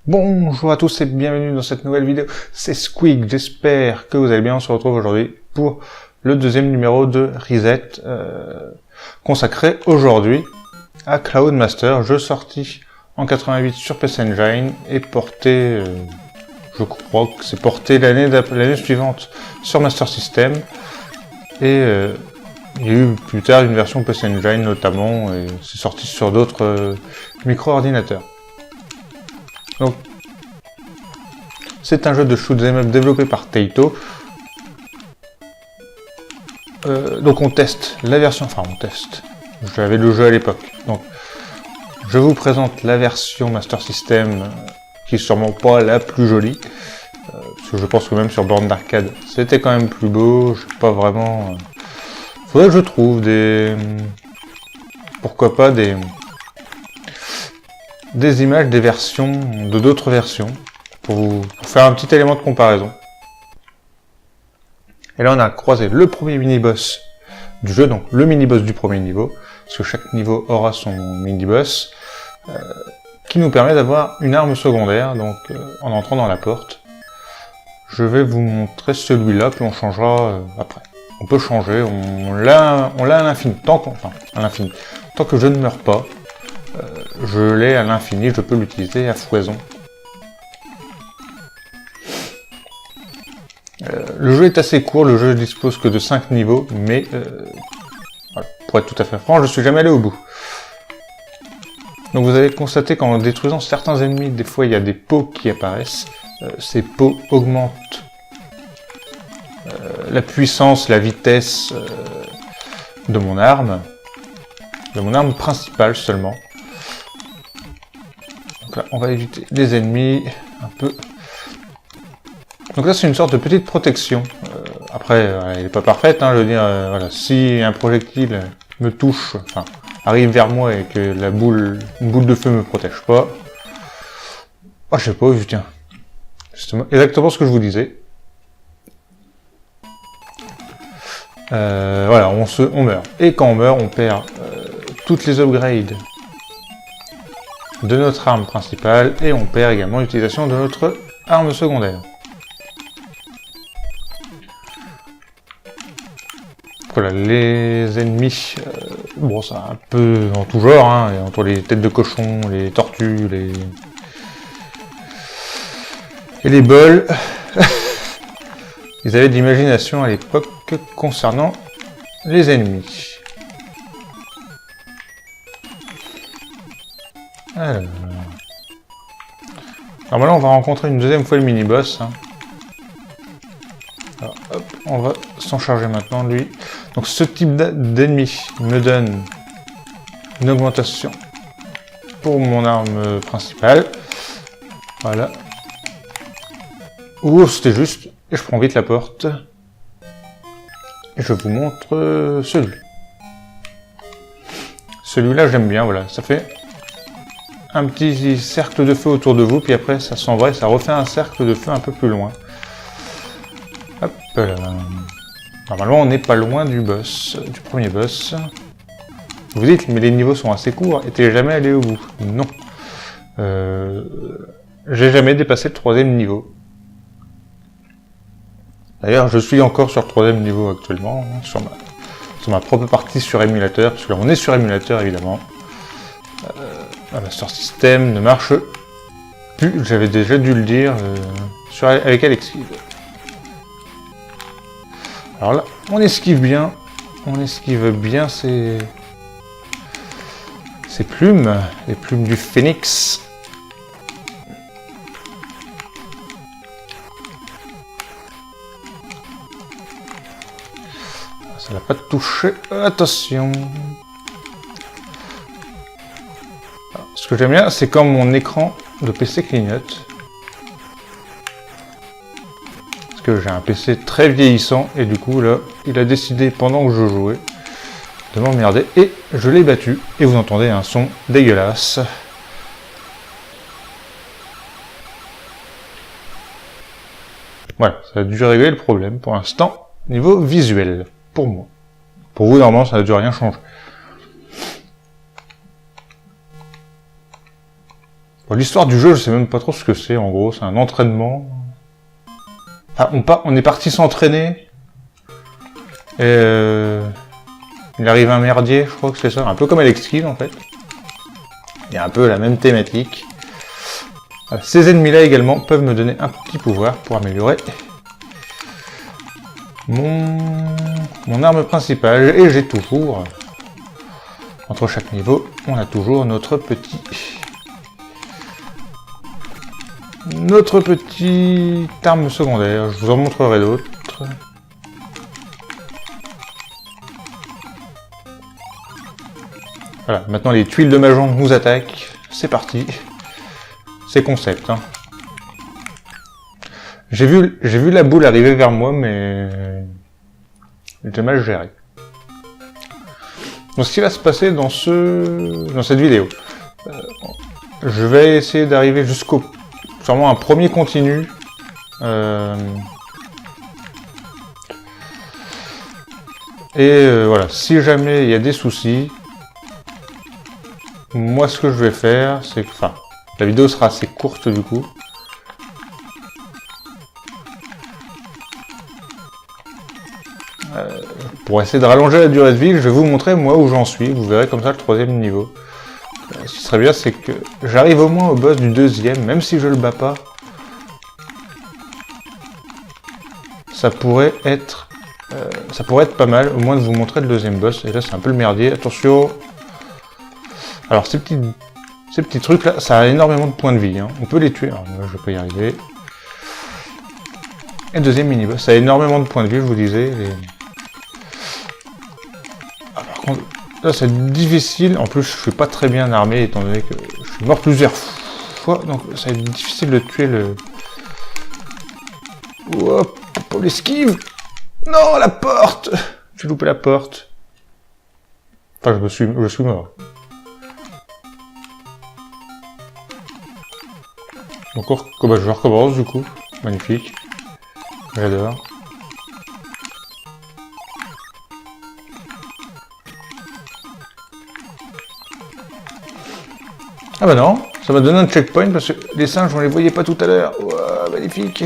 Bonjour à tous et bienvenue dans cette nouvelle vidéo, c'est Squeak, j'espère que vous allez bien. On se retrouve aujourd'hui pour le deuxième numéro de Reset, consacré aujourd'hui à Cloudmaster, jeu sorti en 88 sur PC Engine et porté, je crois que c'est porté l'année suivante sur Master System, et il y a eu plus tard une version PC Engine notamment, et c'est sorti sur d'autres micro-ordinateurs. Donc, c'est un jeu de shoot 'em up développé par Taito. Donc on teste la version, j'avais le jeu à l'époque. Donc je vous présente la version Master System, qui est sûrement pas la plus jolie. Parce que je pense que même sur borne d'arcade, c'était quand même plus beau. J'ai pas vraiment... faudrait que je trouve des... pourquoi pas des images des versions, de d'autres versions, pour faire un petit élément de comparaison. Et là on a croisé le premier mini-boss du jeu, donc le mini-boss du premier niveau, parce que chaque niveau aura son mini-boss, qui nous permet d'avoir une arme secondaire, donc en entrant dans la porte. Je vais vous montrer celui-là, puis on changera après. On peut changer, on l'a à l'infini, tant que je ne meurs pas. Je l'ai à l'infini, je peux l'utiliser à foison. Le jeu est assez court, le jeu dispose que de 5 niveaux, mais voilà, pour être tout à fait franc, je ne suis jamais allé au bout. Donc vous allez constater qu'en détruisant certains ennemis, des fois il y a des pots qui apparaissent. Ces pots augmentent la puissance, la vitesse de mon arme principale seulement. Donc là, on va éviter les ennemis un peu. Donc là, c'est une sorte de petite protection. Après, elle n'est pas parfaite, hein, je veux dire, voilà, si un projectile me touche, enfin, arrive vers moi et que une boule de feu me protège pas, oh, je sais pas, tiens, c'est exactement ce que je vous disais. Voilà, on meurt. Et quand on meurt, on perd toutes les upgrades de notre arme principale, et on perd également l'utilisation de notre arme secondaire. Voilà, les ennemis, bon, c'est un peu dans tout genre, hein, entre les têtes de cochon, les tortues, et les bols. Ils avaient de l'imagination à l'époque concernant les ennemis. Alors, normalement, on va rencontrer une deuxième fois le mini-boss. Hein. Alors, hop, on va s'en charger maintenant, lui. Donc ce type d'ennemi me donne une augmentation pour mon arme principale. Voilà. Ouh, c'était juste. Et je prends vite la porte. Et je vous montre celui. Celui-là, j'aime bien, voilà. Ça fait un petit cercle de feu autour de vous, puis après ça s'en va et ça refait un cercle de feu un peu plus loin. Hop là. Normalement, on n'est pas loin du boss, du premier boss. Vous dites, mais les niveaux sont assez courts, et t'es jamais allé au bout. Non. J'ai jamais dépassé le 3e niveau. D'ailleurs, je suis encore sur le 3e niveau actuellement, hein, sur ma propre partie sur émulateur, parce que là, on est sur émulateur, évidemment. La Master System ne marche plus, j'avais déjà dû le dire, avec Alexiv. Alors là, on esquive bien ces plumes, les plumes du phénix. Ça l'a pas touché, attention. Alors, ce que j'aime bien, c'est quand mon écran de PC clignote. Que j'ai un PC très vieillissant et du coup là il a décidé pendant que je jouais de m'emmerder et je l'ai battu et vous entendez un son dégueulasse. Voilà, ça a dû régler le problème pour l'instant niveau visuel pour moi. Pour vous normalement ça n'a dû rien changer. Bon, l'histoire du jeu, je sais même pas trop ce que c'est, en gros, c'est un entraînement. Ah, on est parti s'entraîner. Et il arrive un merdier, je crois que c'est ça, un peu comme Alex Kidd en fait. Il y a un peu la même thématique. Ces ennemis-là également peuvent me donner un petit pouvoir pour améliorer mon arme principale. Et j'ai toujours, entre chaque niveau, on a toujours notre petite arme secondaire. Je vous en montrerai d'autres. Voilà, maintenant les tuiles de Mahjong nous attaquent. C'est parti. C'est concept, hein. J'ai vu la boule arriver vers moi, mais j'ai mal géré. Donc, ce qui va se passer dans cette vidéo, je vais essayer d'arriver jusqu'au sûrement un premier continu. Voilà, si jamais il y a des soucis, moi ce que je vais faire, c'est que, enfin, la vidéo sera assez courte du coup. Pour essayer de rallonger la durée de vie, je vais vous montrer moi où j'en suis. Vous verrez comme ça le troisième niveau. Ce qui serait bien, c'est que j'arrive au moins au boss du deuxième, même si je le bats pas. Ça pourrait être pas mal, au moins de vous montrer le deuxième boss. Et là, c'est un peu le merdier. Attention. Alors, ces petits trucs là, ça a énormément de points de vie. Hein. On peut les tuer. Alors, moi, je vais pas y arriver. Et le deuxième mini-boss, ça a énormément de points de vie, je vous disais. Ah, par contre, là, c'est difficile. En plus, je suis pas très bien armé, étant donné que je suis mort plusieurs fois. Donc, ça va être difficile de tuer le... Hop, pour l'esquive. Non, la porte. J'ai loupé la porte. Enfin, je suis mort. Encore, bah, je recommence du coup. Magnifique. J'adore. Ah bah non, ça m'a donné un checkpoint parce que les singes on les voyait pas tout à l'heure. Ouah, magnifique.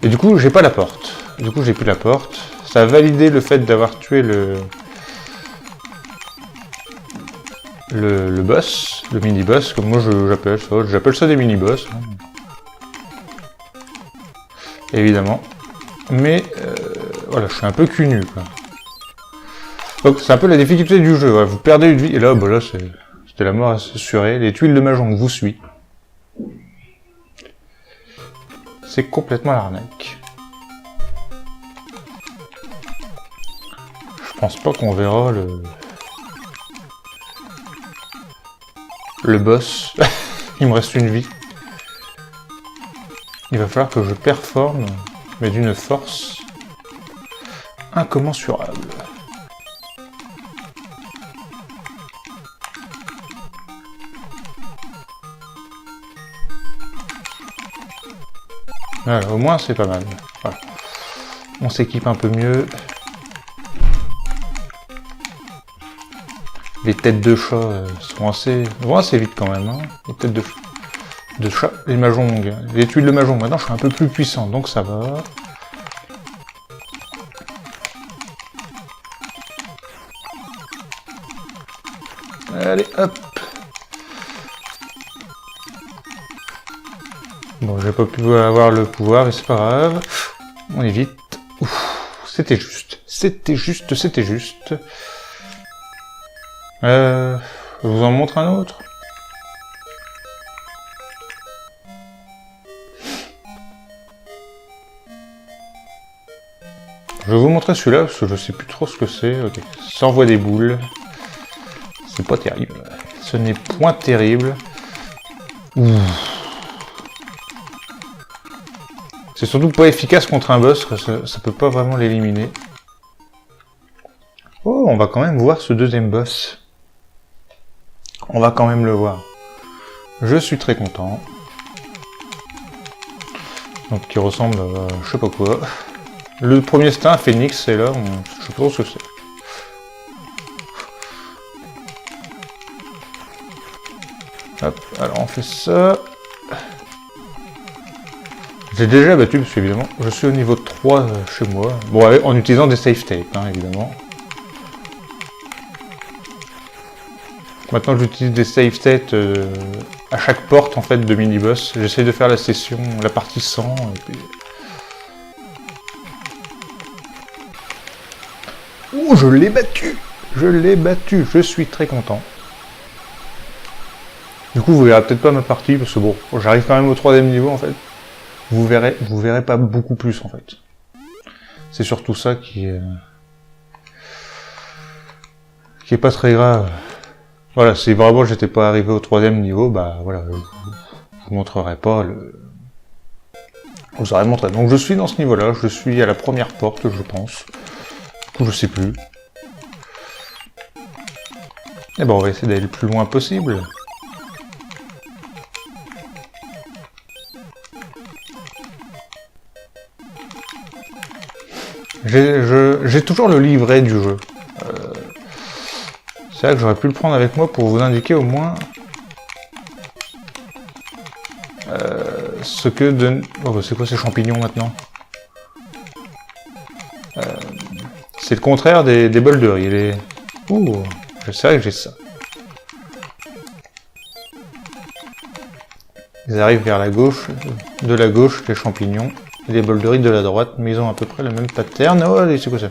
Et du coup j'ai pas la porte. Du coup j'ai plus la porte. Ça a validé le fait d'avoir tué le boss, le mini-boss, comme moi j'appelle ça des mini-boss. Hein. Évidemment. Mais voilà, je suis un peu cul nu quoi. Donc c'est un peu la difficulté du jeu, voilà. Vous perdez une vie, et là, bah là c'était la mort assurée, les tuiles de Mahjong vous suivent. C'est complètement l'arnaque. Je pense pas qu'on verra le boss. Il me reste une vie. Il va falloir que je performe, mais d'une force incommensurable. Voilà, au moins c'est pas mal. Voilà. On s'équipe un peu mieux. Les têtes de chat vont assez vite quand même. Hein. Les têtes de chat, les Mahjong, les tuiles de Mahjong. Maintenant je suis un peu plus puissant, donc ça va. Allez, hop. Bon, j'ai pas pu avoir le pouvoir, mais c'est pas grave. On évite. C'était juste. C'était juste. Je vous en montre un autre. Je vais vous montrer celui-là, parce que je sais plus trop ce que c'est. Ok, ça envoie des boules. C'est pas terrible. Ce n'est point terrible. C'est surtout pas efficace contre un boss, parce que ça peut pas vraiment l'éliminer. Oh, on va quand même voir ce deuxième boss. On va quand même le voir. Je suis très content. Donc qui ressemble à je sais pas quoi. Le premier c'était un phénix, et là, je sais pas trop ce que c'est. Hop, alors on fait ça. J'ai déjà battu, parce qu'évidemment, je suis au niveau 3 chez moi. Bon, en utilisant des save states, hein, évidemment. Maintenant, j'utilise des save states à chaque porte, en fait, de mini-boss. J'essaye de faire la session, la partie 100, et puis... Oh, je l'ai battu! Je l'ai battu, je suis très content. Du coup, vous verrez peut-être pas ma partie, parce que bon, j'arrive quand même au 3e niveau, en fait. Vous verrez pas beaucoup plus, en fait. C'est surtout ça qui est pas très grave. Voilà, si vraiment j'étais pas arrivé au 3e niveau, bah voilà, je vous montrerai pas le... Je vous aurais montré. Donc je suis dans ce niveau-là, je suis à la première porte, je pense. Du coup, je sais plus. Et ben, on va essayer d'aller le plus loin possible. J'ai toujours le livret du jeu. C'est vrai que j'aurais pu le prendre avec moi pour vous indiquer au moins ce que donne... Oh bah c'est quoi ces champignons maintenant? C'est le contraire des bols de riz. Les... Ouh, c'est vrai que j'ai ça. Ils arrivent vers la gauche, de la gauche les champignons, et les bols de riz de la droite, mais ils ont à peu près le même pattern. Oh, allez, c'est quoi ça?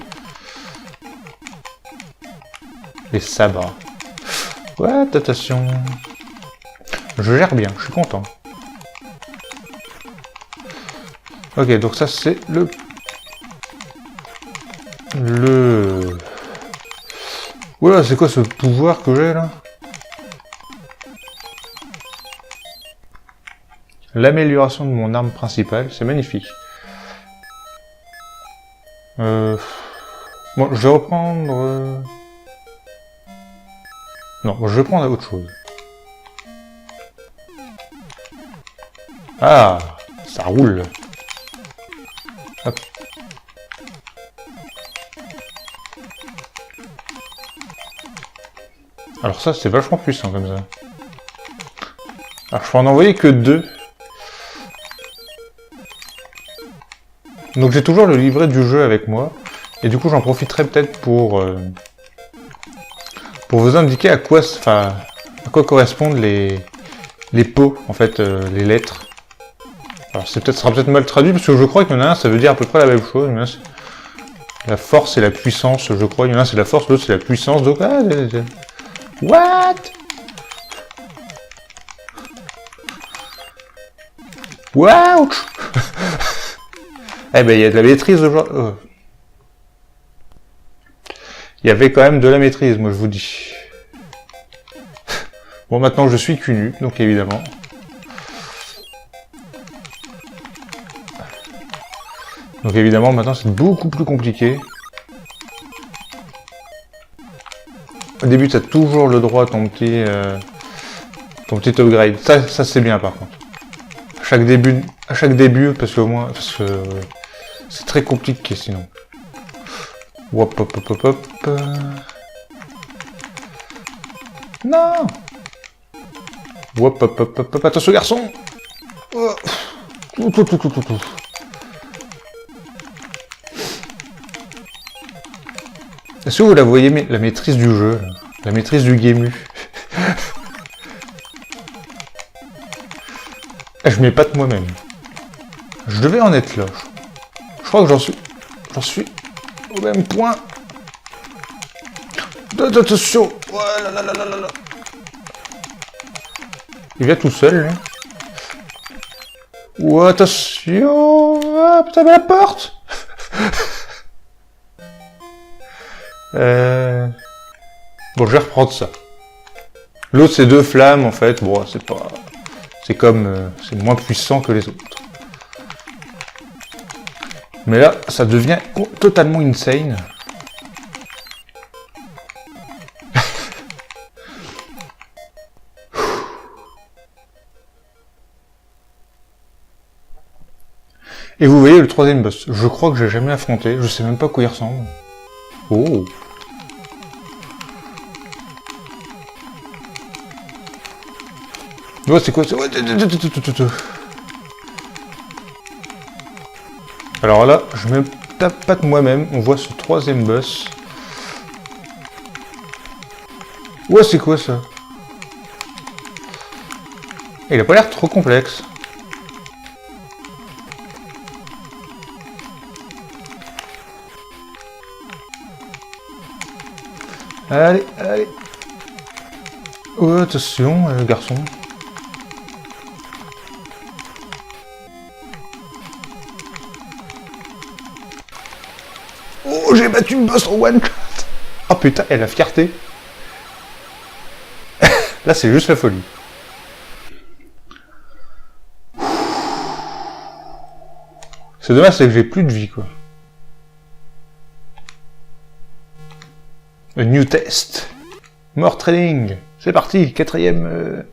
Les sabres. Ouais, attention. Je gère bien, je suis content. Ok, donc ça c'est le... Oula, c'est quoi ce pouvoir que j'ai là? L'amélioration de mon arme principale, c'est magnifique. Bon, je vais reprendre... Non, je vais prendre autre chose. Ah, ça roule. Hop. Alors ça, c'est vachement puissant comme ça. Alors je peux en envoyer que 2. Donc j'ai toujours le livret du jeu avec moi. Et du coup, j'en profiterai peut-être pour vous indiquer à quoi correspondent les pots, en fait, les lettres. Alors ça sera peut-être mal traduit, parce que je crois qu'il y en a un, ça veut dire à peu près la même chose. Mais là, la force et la puissance, je crois. Il y en a un, c'est la force, l'autre, c'est la puissance. Donc, ah, what? Wow. Eh ben, il y a de la maîtrise aujourd'hui. Oh. Il y avait quand même de la maîtrise, moi je vous dis. Bon, maintenant je suis cul nu, donc évidemment. Donc évidemment, maintenant c'est beaucoup plus compliqué. Au début, tu as toujours le droit à ton petit upgrade. Ça c'est bien par contre. À chaque début, parce que c'est très compliqué sinon. Hop, hop, hop, hop, hop. Non. Hop, hop, hop, hop, hop. Attention, garçon. Est-ce que vous la voyez, la maîtrise du jeu, là, la maîtrise du Gému? Je m'épate moi-même. Je devais en être là. Je crois que j'en suis au même point. Attention. Voilà. Il vient tout seul, là. Oh, attention. Ah, putain, mais la porte. Bon, je vais reprendre ça. L'autre, c'est 2 flammes, en fait. Bon, c'est pas... C'est comme... c'est moins puissant que les autres. Mais là, ça devient totalement insane. Et vous voyez le 3e boss. Je crois que j'ai jamais affronté. Je sais même pas à quoi il ressemble. Oh. Ouais, c'est quoi ça? Alors là, je me tape pas de moi-même. On voit ce troisième boss. Ouais, c'est quoi ça? Il a pas l'air trop complexe. Allez, allez. Oh, attention, garçon. Oh, j'ai battu le boss en one shot. Oh putain, et la fierté. Là, c'est juste la folie. C'est dommage, c'est que j'ai plus de vie, quoi. A new test. More training. C'est parti, quatrième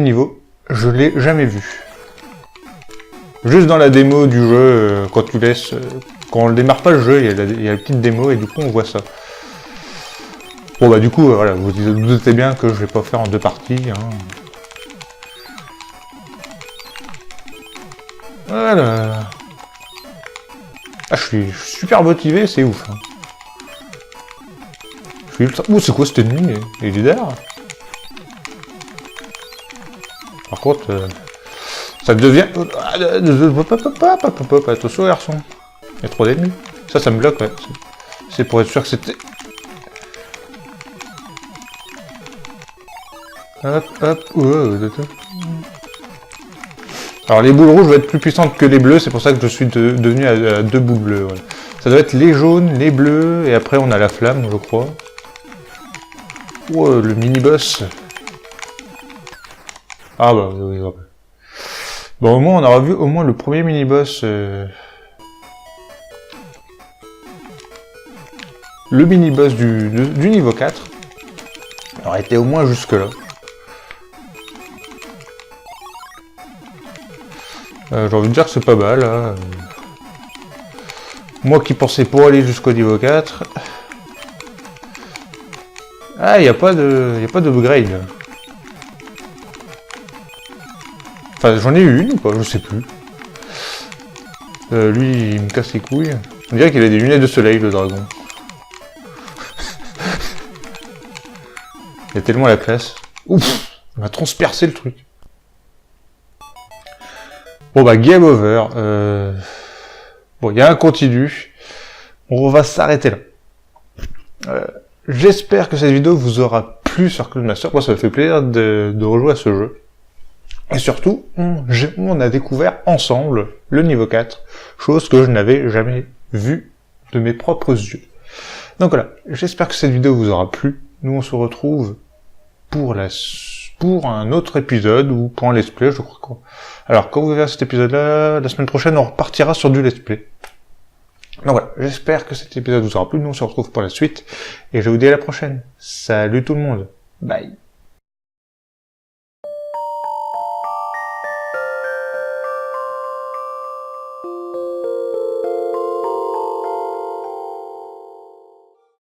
niveau. Je l'ai jamais vu. Juste dans la démo du jeu, quand tu laisses... quand on le démarre pas le jeu, il y a la petite démo et du coup on voit ça. Bon bah du coup, voilà, vous doutez bien que je vais pas faire en deux parties. Hein. Voilà. Ah, je suis super motivé, c'est ouf. Hein. Je suis ultra... Ouh, c'est quoi cet ennemi? Il est d'air. Par contre, ça devient... Attention, garçon. Il y a trop d'ennemis. Ça me bloque, ouais. C'est pour être sûr que c'était... Hop, hop, Alors les boules rouges vont être plus puissantes que les bleus, c'est pour ça que je suis devenu à deux boules bleues. Ouais. Ça doit être les jaunes, les bleus, et après on a la flamme, je crois. Oh, le mini-boss. Ah bah oui, oui. Bon, au moins on aura vu au moins le premier mini-boss. Le mini-boss du niveau 4. On aurait été au moins jusque là. J'ai envie de dire que c'est pas mal. Hein. Moi qui pensais pour aller jusqu'au niveau 4. Ah, il n'y a pas d'upgrade. Là. Enfin, j'en ai eu une ou pas, je sais plus. Lui, il me casse les couilles. On dirait qu'il a des lunettes de soleil, le dragon. Il y a tellement la classe. Ouf, il m'a transpercé le truc. Bon bah, game over. Bon, il y a un continu. On va s'arrêter là. J'espère que cette vidéo vous aura plu sur Codemaster. Moi, ça me fait plaisir de rejouer à ce jeu. Et surtout, on a découvert ensemble le niveau 4, chose que je n'avais jamais vue de mes propres yeux. Donc voilà, j'espère que cette vidéo vous aura plu. Nous, on se retrouve pour un autre épisode, ou pour un let's play, je crois. Quoi. Alors, quand vous verrez cet épisode-là, la semaine prochaine, on repartira sur du let's play. Donc voilà, j'espère que cet épisode vous aura plu. Nous, on se retrouve pour la suite. Et je vous dis à la prochaine. Salut tout le monde. Bye.